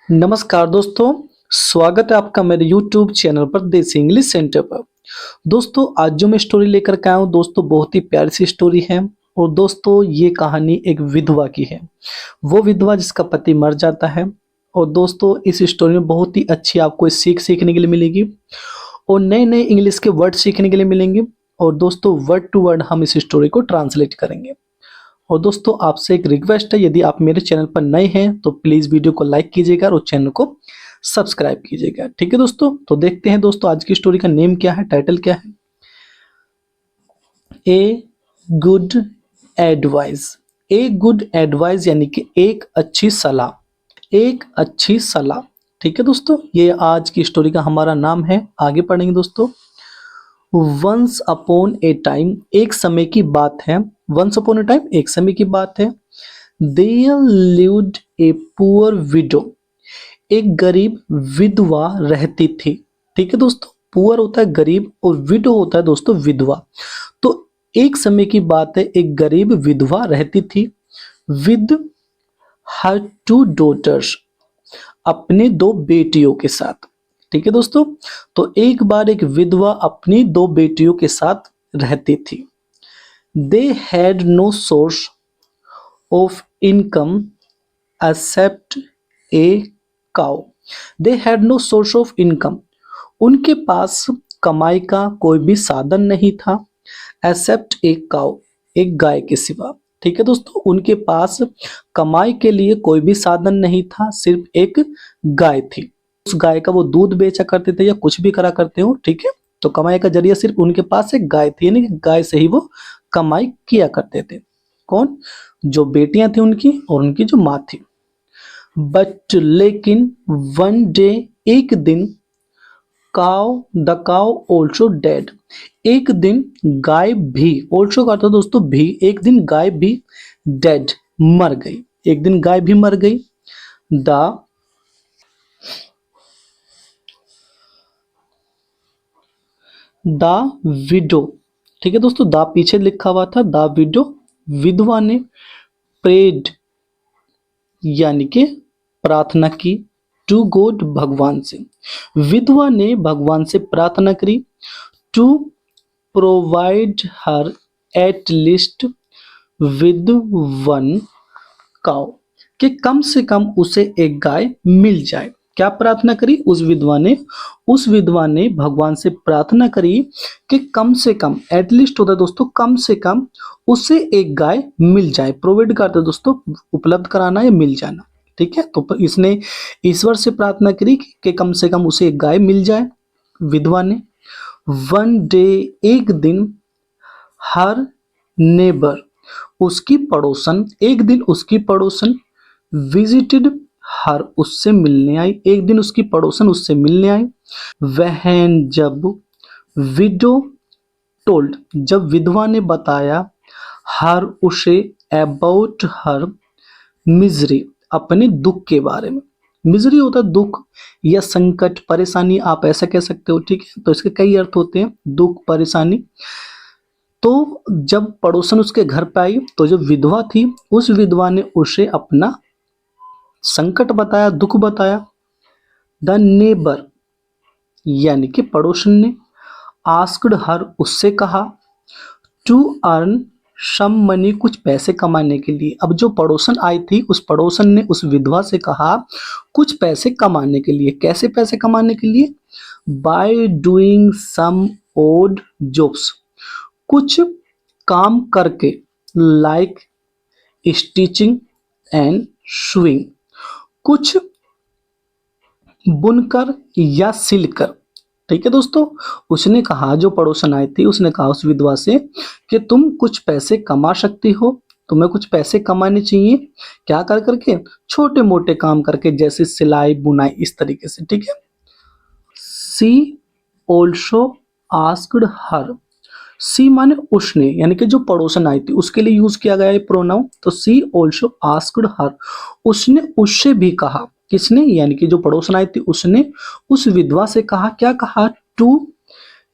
नमस्कार दोस्तों, स्वागत है आपका मेरे YouTube चैनल पर देसी इंग्लिश सेंटर पर। दोस्तों आज जो मैं स्टोरी लेकर के आया हूँ दोस्तों बहुत ही प्यारी सी स्टोरी है। और दोस्तों ये कहानी एक विधवा की है। वो विधवा जिसका पति मर जाता है। और दोस्तों इस स्टोरी में बहुत ही अच्छी आपको सीख सीखने के लिए मिलेगी और नए नए इंग्लिश के वर्ड सीखने के लिए मिलेंगे। और दोस्तों वर्ड टू वर्ड हम इस स्टोरी को ट्रांसलेट करेंगे। और दोस्तों आपसे एक रिक्वेस्ट है, यदि आप मेरे चैनल पर नए हैं तो प्लीज़ वीडियो को लाइक कीजिएगा और चैनल को सब्सक्राइब कीजिएगा। ठीक है दोस्तों, तो देखते हैं दोस्तों आज की स्टोरी का नेम क्या है, टाइटल क्या है। A good advice. A good advice यानी कि एक अच्छी सलाह, एक अच्छी सलाह। ठीक है दोस्तों, ये आज की स्टोरी का हमारा नाम है। आगे पढ़ेंगे दोस्तों। वंस अपॉन ए टाइम, एक समय की बात है। वंस अपॉन ए टाइम, एक समय की बात है। There lived a poor widow, एक गरीब विधवा रहती थी। ठीक है दोस्तों, पुअर होता है गरीब और विडो होता है दोस्तों विधवा। तो एक समय की बात है, एक गरीब विधवा रहती थी विद हर टू डॉटर्स, अपने दो बेटियों के साथ। ठीक है दोस्तों, तो एक बार एक विधवा अपनी दो बेटियों के साथ रहती थी। They had no source of income except a cow. They had no source of income, उनके पास कमाई का कोई भी साधन नहीं था। एक्सेप्ट ए काउ, एक गाय के सिवा। ठीक है दोस्तों, उनके पास कमाई के लिए कोई भी साधन नहीं था, सिर्फ एक गाय थी। उस गाय का वो दूध बेचा करते थे या कुछ भी करा करते हो। ठीक है, तो कमाई का जरिया सिर्फ उनके पास एक गाय थी, यानी कि गाय से ही वो कमाई किया करते थे। कौन? जो बेटियां थी उनकी और उनकी जो माँ थी। बट लेकिन वन डे, एक दिन, द काउ ऑल्सो डेड, एक दिन गाय भी, ऑल्सो का था दोस्तों भी, एक दिन गाय भी डेड, मर गई। एक दिन गाय भी मर गई। द विडो, ठीक है दोस्तों, द पीछे लिखा हुआ था, द विडो, विधवा ने प्रेड यानी कि प्रार्थना की, टू गॉड, भगवान से। विधवा ने भगवान से प्रार्थना करी, to provide her at least with one cow, कि कम से कम उसे एक गाय मिल जाए। क्या प्रार्थना करी उस विधवा ने भगवान से प्रार्थना करी कि कम से कम, एटलीस्ट होता है दोस्तों कम से कम, उसे एक गाय मिल जाए। प्रोवाइड करते दोस्तों उपलब्ध कराना या मिल जाना। ठीक है, तो इसने ईश्वर से प्रार्थना करी कि कम से कम उसे एक गाय मिल जाए विधवा ने। वन डे, एक दिन, हर नेबर, उसकी पड़ोसन, एक दिन उसकी पड़ोसन, विजिटेड हर, उससे मिलने आई। एक दिन उसकी पड़ोसन उससे मिलने आई। वहन, जब, विडो टोल्ड, जब विधवा ने बताया, हर, उसे, अबाउट हर मिजरी, अपने दुख के बारे में। मिजरी होता है दुख या संकट, परेशानी, आप ऐसा कह सकते हो। ठीक है, तो इसके कई अर्थ होते हैं, दुख, परेशानी। तो जब पड़ोसन उसके घर पे आई तो जो विधवा थी उस विधवा ने उसे अपना संकट बताया, दुख बताया। द नेबर यानी कि पड़ोसन ने, आस्क्ड हर, उससे कहा, टू अर्न सम मनी, कुछ पैसे कमाने के लिए। अब जो पड़ोसन आई थी उस पड़ोसन ने उस विधवा से कहा कुछ पैसे कमाने के लिए। कैसे पैसे कमाने के लिए? By doing some odd jobs, कुछ काम करके, लाइक स्टिचिंग एंड सुइंग, कुछ बुनकर या सिलकर। ठीक है दोस्तों, उसने कहा, जो पड़ोसन आई थी उसने कहा उस विधवा से कि तुम कुछ पैसे कमा सकती हो, तुम्हें कुछ पैसे कमाने चाहिए। क्या कर करके? छोटे मोटे काम करके, जैसे सिलाई बुनाई, इस तरीके से। ठीक है। सी ऑल्सो आस्क्ड हर, सी माने उसने, यानी कि जो पड़ोसन आई थी उसके लिए यूज किया गया है प्रोनाउन। तो सी ऑल्सो आस्क्ड हर, उसने उससे भी कहा। किसने? यानी कि जो पड़ोसन आई थी उसने उस विधवा से कहा। क्या कहा? To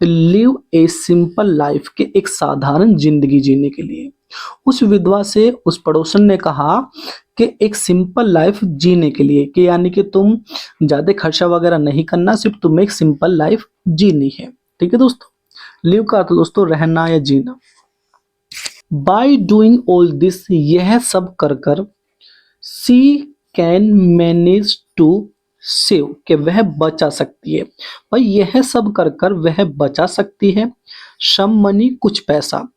live a simple life के एक साधारण जिंदगी जीने के लिए। उस विधवा से उस पड़ोसन ने कहा कि एक सिंपल लाइफ जीने के लिए, कि यानी कि तुम ज़्यादा खर्चा वगैरह नहीं करना, सिर्फ तुम्हें एक सिंपल लाइफ जीनी है। ठीक है दोस्तों, लिव का अर्थ दोस्तों रहना या जीना। बाय डूइंग ऑल दिस, यह सब कर कर, सी कैन मैनेज टू सेव, कि वह बचा सकती है। भाई यह सब कर कर वह बचा सकती है, सम मनी कुछ पैसा,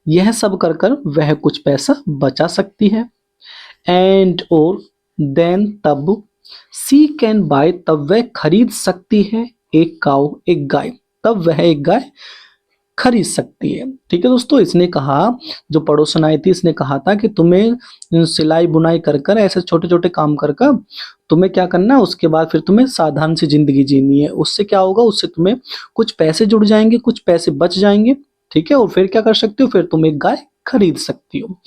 यह सब कर कर वह कुछ पैसा बचा सकती है। एंड और देन तब, सी कैन बाय, तब वह खरीद सकती है, एक काऊ एक गाय, तब वह एक गाय खरीद सकती है। ठीक है दोस्तों, इसने कहा, जो पड़ोसन आई थी इसने कहा था कि तुम्हें सिलाई बुनाई कर कर, ऐसे छोटे छोटे काम कर कर तुम्हें क्या करना है, उसके बाद फिर तुम्हें साधारण सी जिंदगी जीनी है। उससे क्या होगा, उससे तुम्हें कुछ पैसे जुड़ जाएंगे, कुछ पैसे बच जाएंगे। ठीक है, और फिर क्या कर सकते हो, फिर तुम एक गाय खरीद सकती हो।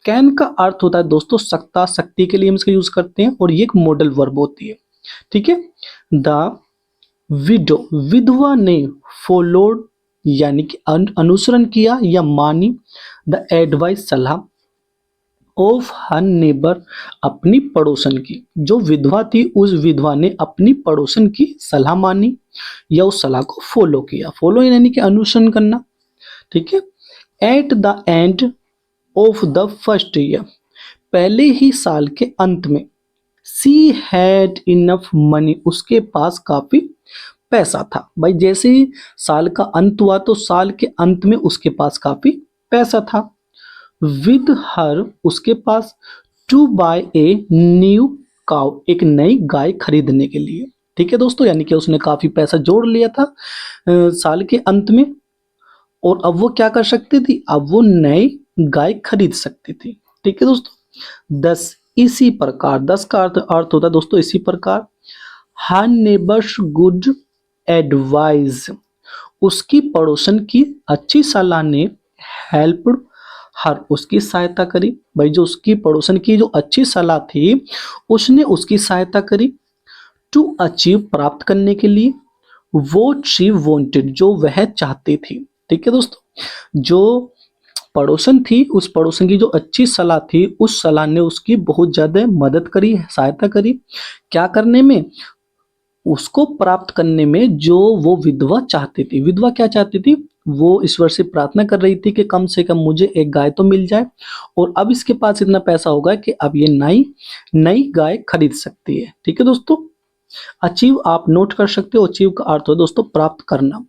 कैन का अर्थ होता है दोस्तों सकता, शक्ति के लिए हम इसका यूज करते हैं, और ये एक मॉडल वर्ब होती है। ठीक है, द विडो, विधवा ने, फॉलोड यानी कि अनुसरण किया या मानी, द एडवाइस, सलाह, ऑफ हर नेबर, अपनी पड़ोसन की। जो विधवा थी उस विधवा ने अपनी पड़ोसन की सलाह मानी या उस सलाह को फॉलो किया। फॉलो यानी कि अनुसरण करना। ठीक है, at the end of the first year, पहले ही साल के अंत में, सी हैड इनफ मनी, उसके पास काफी पैसा था। भाई जैसे ही साल का अंत हुआ तो साल के अंत में उसके पास काफी पैसा था। विद हर, उसके पास, to buy a new cow, एक नई गाय खरीदने के लिए। ठीक है दोस्तों, यानी कि उसने काफी पैसा जोड़ लिया था साल के अंत में, और अब वो क्या कर सकती थी, अब वो नई गाय खरीद सकती थी। ठीक है दोस्तों, 10, इसी प्रकार, 10 का अर्थ होता है दोस्तों इसी प्रकार। हर नेबर्स गुड एडवाइस, उसकी पड़ोसन की अच्छी सलाह ने, हेल्प हर, उसकी सहायता करी। भाई जो उसकी पड़ोसन की जो अच्छी सलाह थी उसने उसकी सहायता करी। टू अचीव, प्राप्त करने के लिए, वो शी वांटेड, जो वह चाहती थी। ठीक है दोस्तों, जो पड़ोसन थी उस पड़ोसन की जो अच्छी सलाह थी उस सलाह ने उसकी बहुत ज्यादा मदद करी, सहायता करी, क्या करने में, उसको प्राप्त करने में, जो वो विधवा चाहती थी। विधवा क्या चाहती थी, वो ईश्वर से प्रार्थना कर रही थी कि कम से कम मुझे एक गाय तो मिल जाए, और अब इसके पास इतना पैसा होगा कि अब ये नई नई गाय खरीद सकती है। ठीक है दोस्तों, अचीव आप नोट कर सकते हो, अचीव का अर्थ है दोस्तों प्राप्त करना।